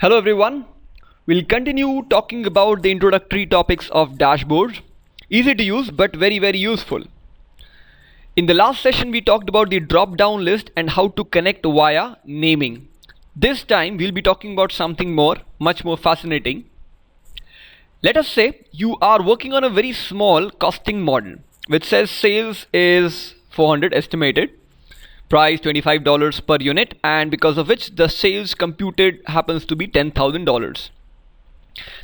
Hello everyone. We'll continue talking about the introductory topics of dashboards. Easy to use but very useful. In the last session we talked about the drop down list and how to connect via naming. This time we'll be talking about something much more fascinating. Let us say you are working on a very small costing model which says sales is 400 estimated, price $25 per unit, and because of which the sales computed happens to be $10,000.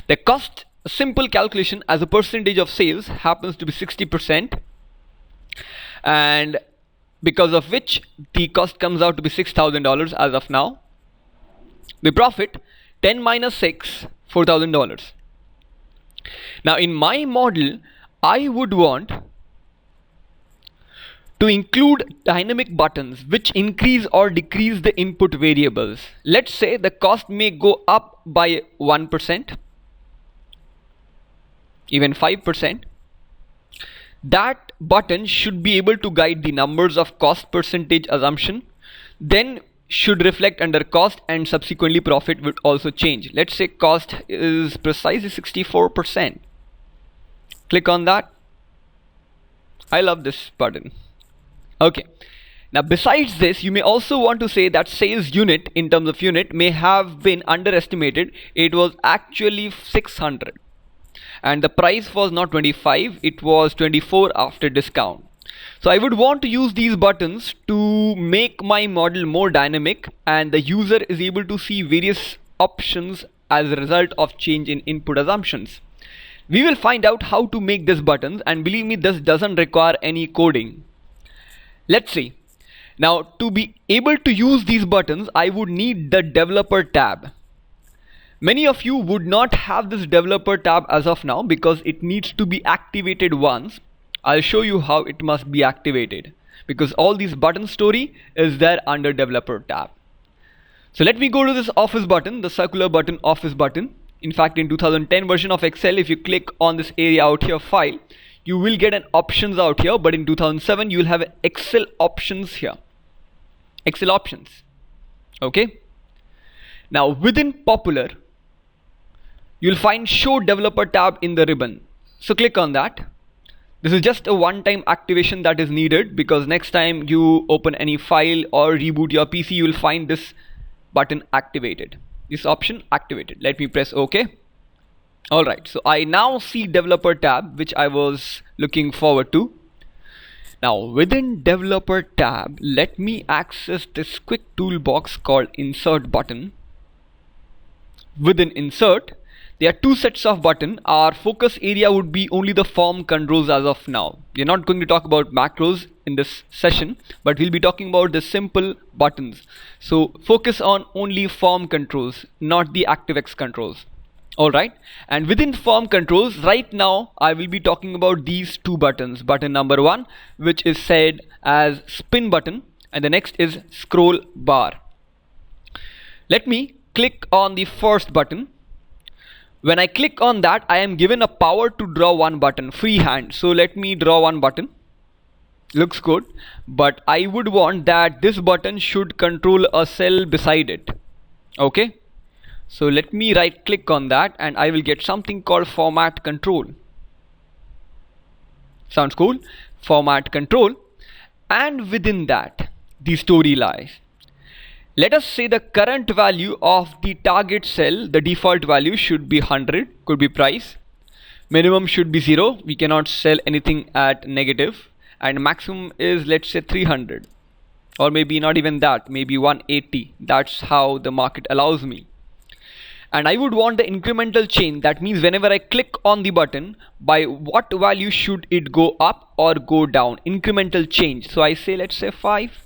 The cost, a simple calculation as a percentage of sales, happens to be 60%, and because of which the cost comes out to be $6,000 as of now. The profit 10 minus 6, $4,000. Now in my model I would want to include dynamic buttons which increase or decrease the input variables. Let's say the cost may go up by 1%, even 5%. That button should be able to guide the numbers of cost percentage assumption, then should reflect under cost, and subsequently profit would also change. Let's say cost is precisely 64%. Click on that. I love this button. Okay, now besides this you may also want to say that sales unit in terms of unit may have been underestimated. It was actually 600 and the price was not 25, it was 24 after discount. So I would want to use these buttons to make my model more dynamic and the user is able to see various options as a result of change in input assumptions. We will find out how to make these buttons, and believe me, this doesn't require any coding. Let's see. Now to be able to use these buttons I would need the developer tab. Many of you would not have this developer tab as of now because it needs to be activated once. I'll show you how it must be activated because all these button story is there under developer tab. So let me go to this office button, the circular button, office button. In fact, in 2010 version of Excel, if you click on this area out here, file, you will get an options out here, but in 2007 you will have Excel options here. Excel options. Okay. Now within popular you'll find show developer tab in the ribbon. So click on that. This is just a one-time activation that is needed because next time you open any file or reboot your PC you will find this button activated, this option activated. Let me press OK. Alright, so I now see developer tab which I was looking forward to. Now within developer tab let me access this quick toolbox called insert button. Within insert there are two sets of button. Our focus area would be only the form controls as of now. We're not going to talk about macros in this session, but we'll be talking about the simple buttons. So focus on only form controls, not the ActiveX controls. Alright, and within form controls right now I will be talking about these two buttons. Button number 1 which is said as spin button and the next is scroll bar. Let me click on the first button. When I click on that I am given a power to draw one button freehand. So let me draw one button. Looks good, but I would want that this button should control a cell beside it. Okay. So let me right click on that and I will get something called format control. Sounds cool. Format control, and within that the story lies. Let us say the current value of the target cell, the default value should be 100, could be price. Minimum should be 0, we cannot sell anything at negative, and maximum is let's say 300 or maybe not even that, maybe 180. That's how the market allows me. And I would want the incremental change. That means whenever I click on the button, by what value should it go up or go down, incremental change. So I say let's say 5.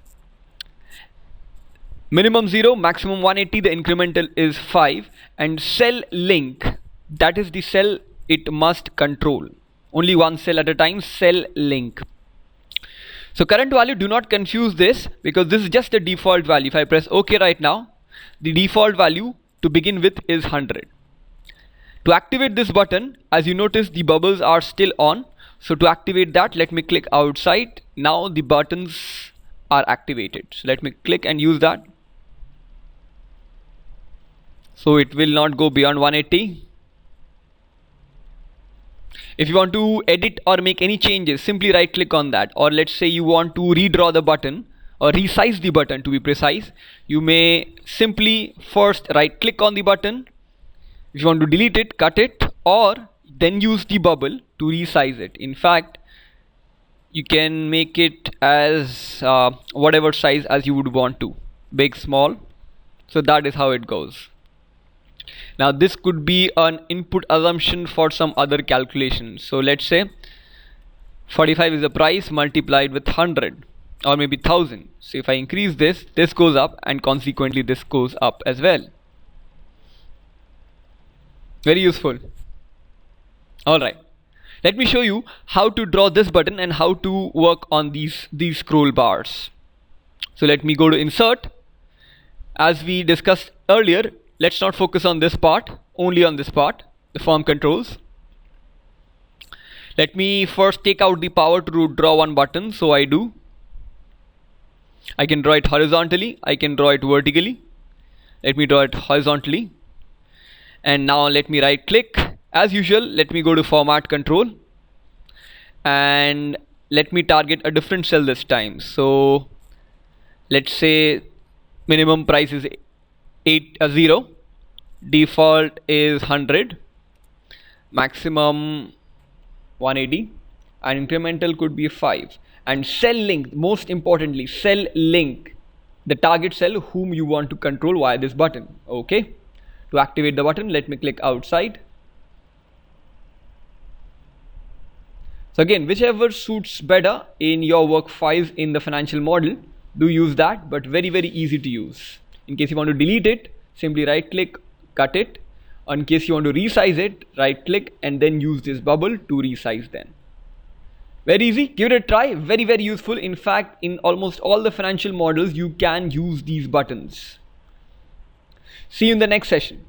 Minimum 0, maximum 180, the incremental is 5, and cell link, that is the cell it must control. Only one cell at a time, cell link. So current value, do not confuse this because this is just a default value. If I press OK right now, the default value to begin with is 100. To activate this button, as you notice the bubbles are still on. So to activate that, let me click outside. Now the buttons are activated. So let me click and use that. so it will not go beyond 180. If you want to edit or make any changes, simply right click on that. Or let's say you want to redraw the button or resize the button, to be precise, you may simply first right click on the button. If you want to delete it, cut it, or then use the bubble to resize it. In fact, you can make it as whatever size as you would want to, big, small. So that is how it goes. Now this could be an input assumption for some other calculation. So let's say 45 is the price multiplied with 100 or maybe 1000. So if I increase this, this goes up, and consequently this goes up as well. Very useful. Alright, let me show you how to draw this button and how to work on these scroll bars. So let me go to insert. As we discussed earlier, let's not focus on this part, only on this part, the form controls. Let me first take out the power to draw one button. So I do. I can draw it horizontally, I can draw it vertically. Let me draw it horizontally. And now let me right click. As usual, let me go to format control and let me target a different cell this time. So let's say minimum price is 0, default is 100, maximum 180, and incremental could be 5. And cell link, most importantly, cell link the target cell whom you want to control via this button. Okay, to activate the button, let me click outside. So again, whichever suits better in your work files in the financial model, do use that, but very easy to use. In case you want to delete it, simply right click, cut it. In case you want to resize it, right click and then use this bubble to resize then. Very easy, give it a try, very useful. In fact, in almost all the financial models, you can use these buttons. See you in the next session.